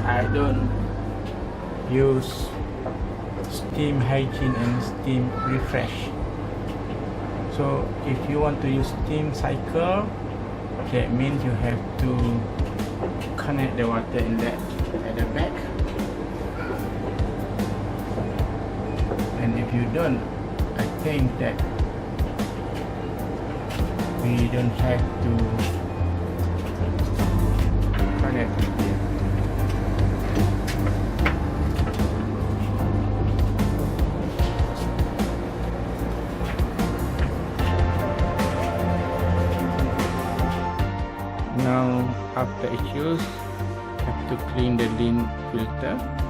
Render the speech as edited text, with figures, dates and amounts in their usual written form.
I don't use steam hygiene and steam refresh. So if you want to use steam cycle, that means you have to connect the water inlet at the back. And if you don't, I think that we don't have to connect it here. Now after it's used, have to clean the lint filter.